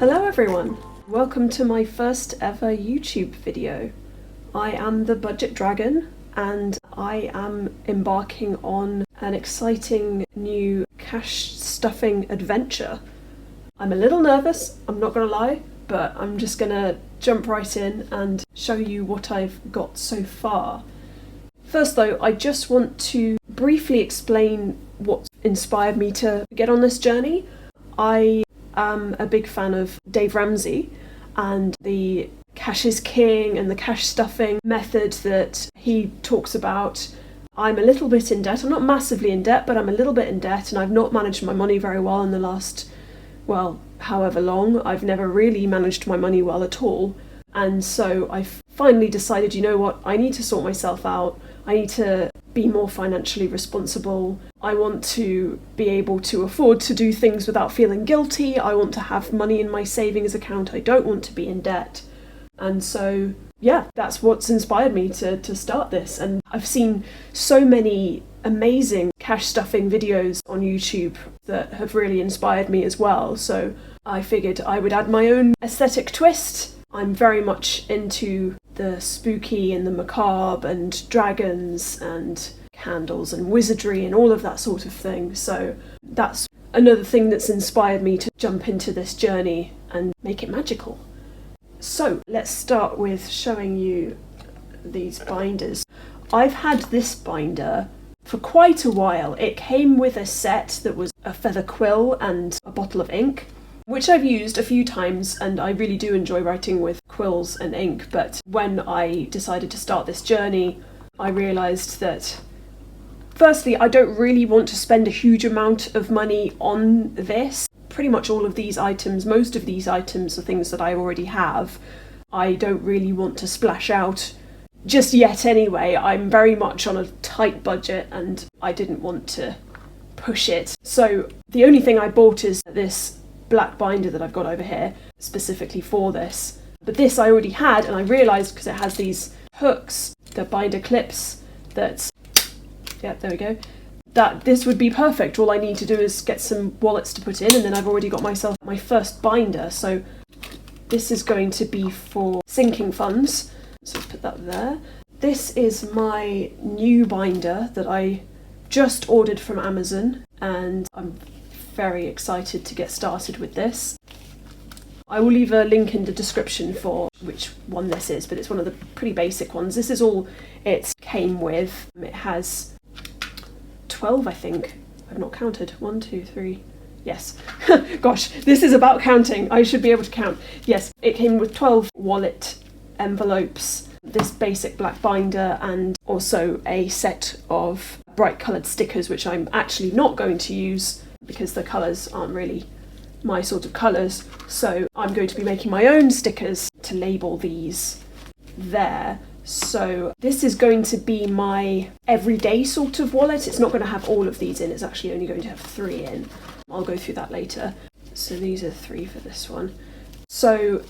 Hello everyone! Welcome to my first ever YouTube video. I am the Budget Dragon and I am embarking on an exciting new cash stuffing adventure. I'm a little nervous, I'm not gonna lie, but I'm just gonna jump right in and show you what I've got so far. First though, I just want to briefly explain what inspired me to get on this journey. I am a big fan of Dave Ramsey and the cash is king and the cash stuffing method that he talks about. I'm a little bit in debt. I'm not massively in debt, but I'm a little bit in debt and I've not managed my money very well in the last, well, however long. I've never really managed my money well at all. And so I finally decided, you know what, I need to sort myself out. I need to be more financially responsible. I want to be able to afford to do things without feeling guilty. I want to have money in my savings account. I don't want to be in debt. And so, yeah, that's what's inspired me to start this. And I've seen so many amazing cash stuffing videos on YouTube that have really inspired me as well. So I figured I would add my own aesthetic twist. I'm very much into the spooky and the macabre and dragons and candles and wizardry and all of that sort of thing. So that's another thing that's inspired me to jump into this journey and make it magical. So let's start with showing you these binders. I've had this binder for quite a while. It came with a set that was a feather quill and a bottle of ink, which I've used a few times, and I really do enjoy writing with quills and ink. But when I decided to start this journey, I realised that firstly, I don't really want to spend a huge amount of money on this. Pretty much all of these items, most of these items are things that I already have. I don't really want to splash out just yet anyway. I'm very much on a tight budget and I didn't want to push it. So the only thing I bought is this black binder that I've got over here, specifically for this. But this I already had, and I realised because it has these hooks, the binder clips, that, yeah, there we go, that this would be perfect. All I need to do is get some wallets to put in, and then I've already got myself my first binder. So this is going to be for sinking funds. So let's put that there. This is my new binder that I just ordered from Amazon, and I'm very excited to get started with this. I will leave a link in the description for which one this is, but it's one of the pretty basic ones. This is all it came with. It has 12, I think. I've not counted. 1, 2, 3. Yes. Gosh, this is about counting. I should be able to count. Yes, it came with 12 wallet envelopes, this basic black binder, and also a set of bright coloured stickers, which I'm actually not going to use because the colours aren't really my sort of colours. So I'm going to be making my own stickers to label these there. So this is going to be my everyday sort of wallet. It's not going to have all of these in, it's actually only going to have 3 in. I'll go through that later. So these are 3 for this one. So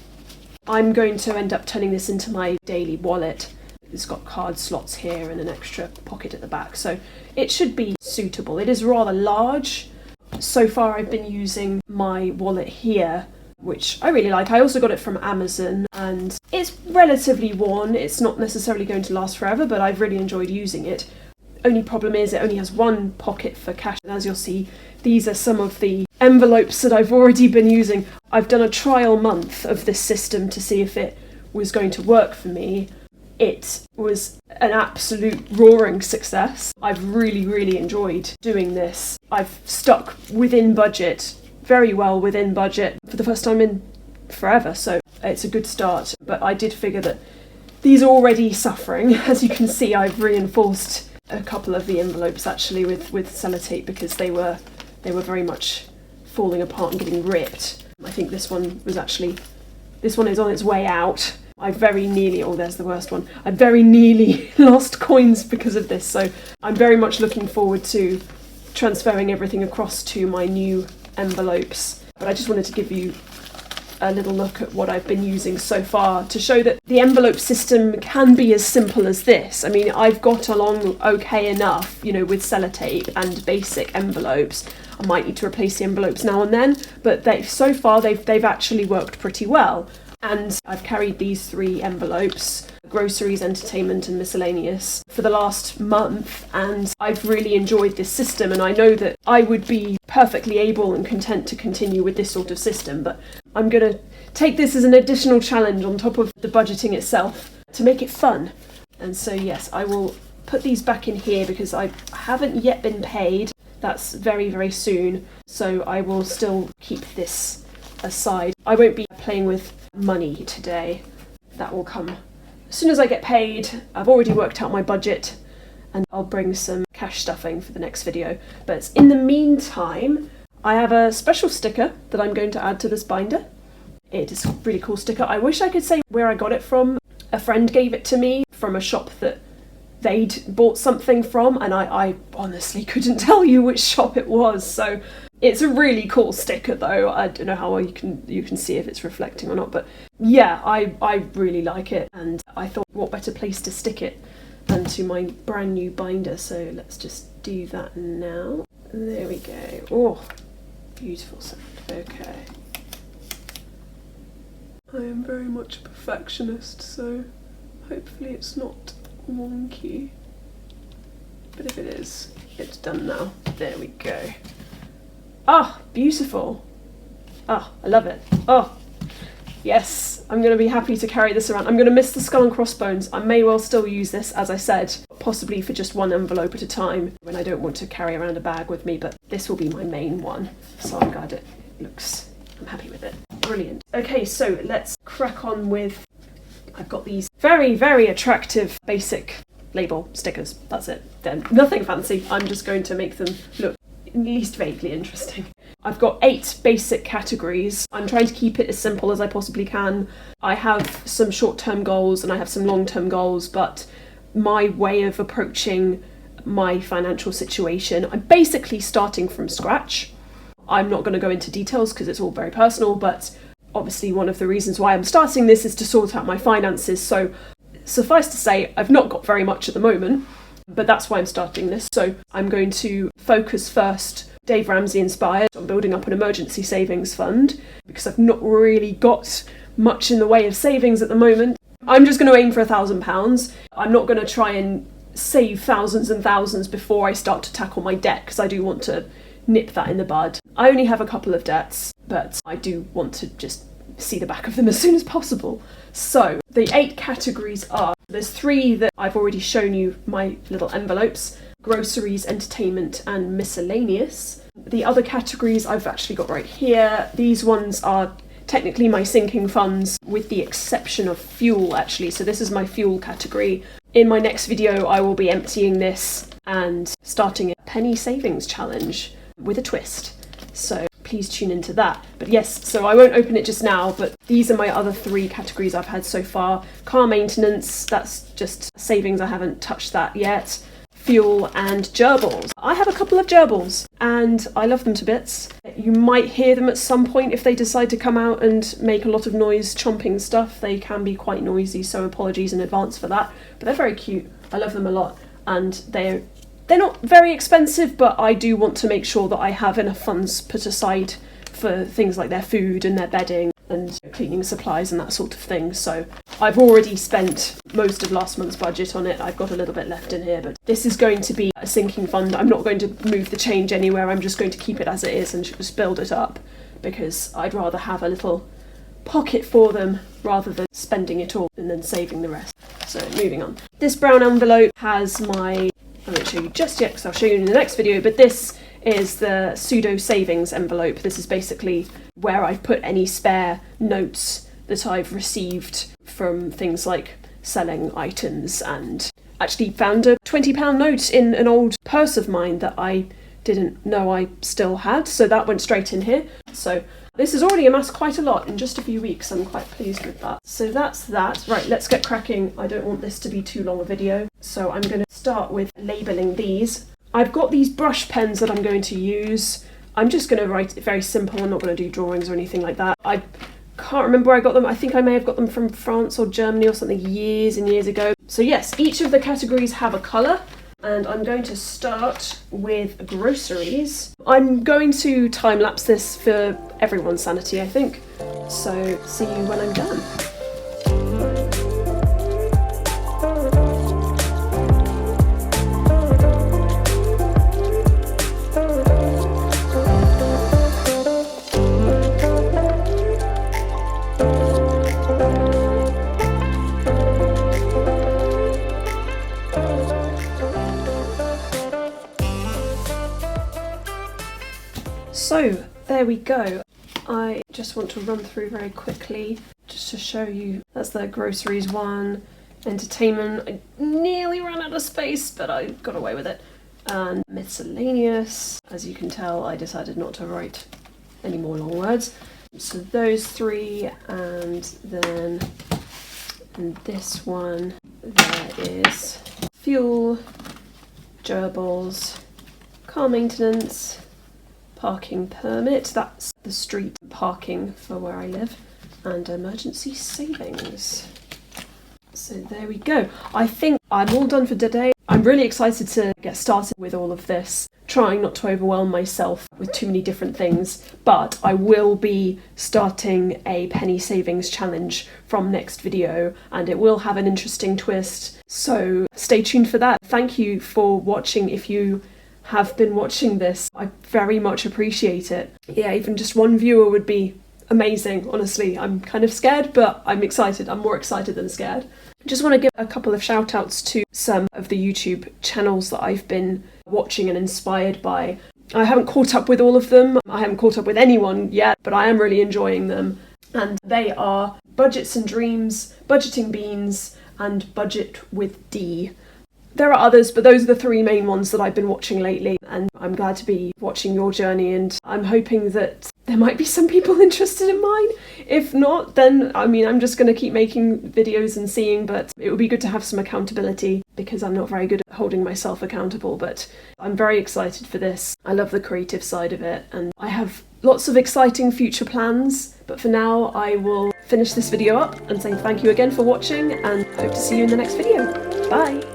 I'm going to end up turning this into my daily wallet. It's got card slots here and an extra pocket at the back, so it should be suitable. It is rather large. So far I've been using my wallet here, which I really like. I also got it from Amazon and it's relatively worn. It's not necessarily going to last forever, but I've really enjoyed using it. Only problem is it only has one pocket for cash. And as you'll see, these are some of the envelopes that I've already been using. I've done a trial month of this system to see if it was going to work for me. It was an absolute roaring success. I've really, really enjoyed doing this. I've stuck within budget, very well within budget, for the first time in forever, so it's a good start. But I did figure that these are already suffering. As you can see, I've reinforced a couple of the envelopes actually with sellotape because they were very much falling apart and getting ripped. I think this one is on its way out. I very nearly, oh there's the worst one, I very nearly lost coins because of this, so I'm very much looking forward to transferring everything across to my new envelopes. But I just wanted to give you a little look at what I've been using so far to show that the envelope system can be as simple as this. I mean, I've got along okay enough, you know, with sellotape and basic envelopes. I might need to replace the envelopes now and then, but so far they've actually worked pretty well. And I've carried these 3 envelopes, groceries, entertainment and miscellaneous, for the last month, and I've really enjoyed this system, and I know that I would be perfectly able and content to continue with this sort of system, but I'm going to take this as an additional challenge on top of the budgeting itself to make it fun. And so yes, I will put these back in here because I haven't yet been paid. That's very, very soon, so I will still keep this aside. I won't be playing with money today. That will come as soon as I get paid. I've already worked out my budget and I'll bring some cash stuffing for the next video. But in the meantime, I have a special sticker that I'm going to add to this binder. It is a really cool sticker. I wish I could say where I got it from. A friend gave it to me from a shop that they'd bought something from, and I honestly couldn't tell you which shop it was. So it's a really cool sticker though. I don't know how well you can see if it's reflecting or not, but yeah, I really like it, and I thought what better place to stick it than to my brand new binder. So let's just do that now. There we go. Oh, beautiful sound. Okay. I am very much a perfectionist, so hopefully it's not wonky, but if it is, it's done now. There we go. Ah, beautiful. Ah, I love it. Oh, yes, I'm going to be happy to carry this around. I'm going to miss the skull and crossbones. I may well still use this, as I said, possibly for just one envelope at a time when I don't want to carry around a bag with me, but this will be my main one, so I'm glad it looks, I'm happy with it. Brilliant. Okay, so let's crack on with, I've got these very, very attractive basic label stickers. That's it. Then nothing fancy. I'm just going to make them look at least vaguely interesting. I've got 8 basic categories. I'm trying to keep it as simple as I possibly can. I have some short-term goals and I have some long-term goals, but my way of approaching my financial situation, I'm basically starting from scratch. I'm not going to go into details because it's all very personal, but obviously one of the reasons why I'm starting this is to sort out my finances. So suffice to say, I've not got very much at the moment, but that's why I'm starting this. So I'm going to focus first, Dave Ramsey inspired, on building up an emergency savings fund, because I've not really got much in the way of savings at the moment. I'm just going to aim for £1,000. I'm not going to try and save thousands and thousands before I start to tackle my debt, because I do want to nip that in the bud. I only have a couple of debts, but I do want to just see the back of them as soon as possible. So the 8 categories are, there's 3 that I've already shown you, my little envelopes: groceries, entertainment and miscellaneous. The other categories I've actually got right here. These ones are technically my sinking funds, with the exception of fuel actually. So this is my fuel category. In my next video I will be emptying this and starting a penny savings challenge with a twist. So please tune into that. But yes, so I won't open it just now, but these are my other 3 categories I've had so far. Car maintenance, that's just savings, I haven't touched that yet. Fuel and gerbils. I have a couple of gerbils and I love them to bits. You might hear them at some point if they decide to come out and make a lot of noise chomping stuff. They can be quite noisy, so apologies in advance for that. But they're very cute. I love them a lot, and they're not very expensive, but I do want to make sure that I have enough funds put aside for things like their food and their bedding and cleaning supplies and that sort of thing. So I've already spent most of last month's budget on it. I've got a little bit left in here, but this is going to be a sinking fund. I'm not going to move the change anywhere. I'm just going to keep it as it is and just build it up, because I'd rather have a little pocket for them rather than spending it all and then saving the rest. So moving on. This brown envelope has my, I won't show you just yet because I'll show you in the next video, but this is the pseudo savings envelope. This is basically where I've put any spare notes that I've received from things like selling items, and actually found a £20 note in an old purse of mine that I didn't know I still had, so that went straight in here. So this has already amassed quite a lot in just a few weeks. I'm quite pleased with that. So that's that. Right, let's get cracking. I don't want this to be too long a video, so I'm going to start with labelling these. I've got these brush pens that I'm going to use. I'm just going to write it very simple. I'm not going to do drawings or anything like that. I can't remember where I got them. I think I may have got them from France or Germany or something years and years ago. So yes, each of the categories have a colour, and I'm going to start with groceries. I'm going to time-lapse this for everyone's sanity, I think. So see you when I'm done. So there we go. I just want to run through very quickly just to show you. That's the groceries one. Entertainment, I nearly ran out of space, but I got away with it. And miscellaneous, as you can tell, I decided not to write any more long words. So those three, and then in this one there is fuel, gerbils, car maintenance, parking permit, that's the street parking for where I live, and emergency savings. So there we go. I think I'm all done for today. I'm really excited to get started with all of this, trying not to overwhelm myself with too many different things, but I will be starting a penny savings challenge from next video, and it will have an interesting twist, so stay tuned for that. Thank you for watching. If you have been watching this, I very much appreciate it. Yeah, even just one viewer would be amazing, honestly. I'm kind of scared, but I'm excited. I'm more excited than scared. Just want to give a couple of shout outs to some of the YouTube channels that I've been watching and inspired by. I haven't caught up with all of them. I haven't caught up with anyone yet, but I am really enjoying them. And they are Budgets and Dreams, Budgeting Beans, and Budget with D. There are others, but those are the three main ones that I've been watching lately, and I'm glad to be watching your journey, and I'm hoping that there might be some people interested in mine. If not, then I'm just going to keep making videos and seeing, but it would be good to have some accountability because I'm not very good at holding myself accountable, but I'm very excited for this. I love the creative side of it, and I have lots of exciting future plans, but for now I will finish this video up and say thank you again for watching, and hope to see you in the next video. Bye!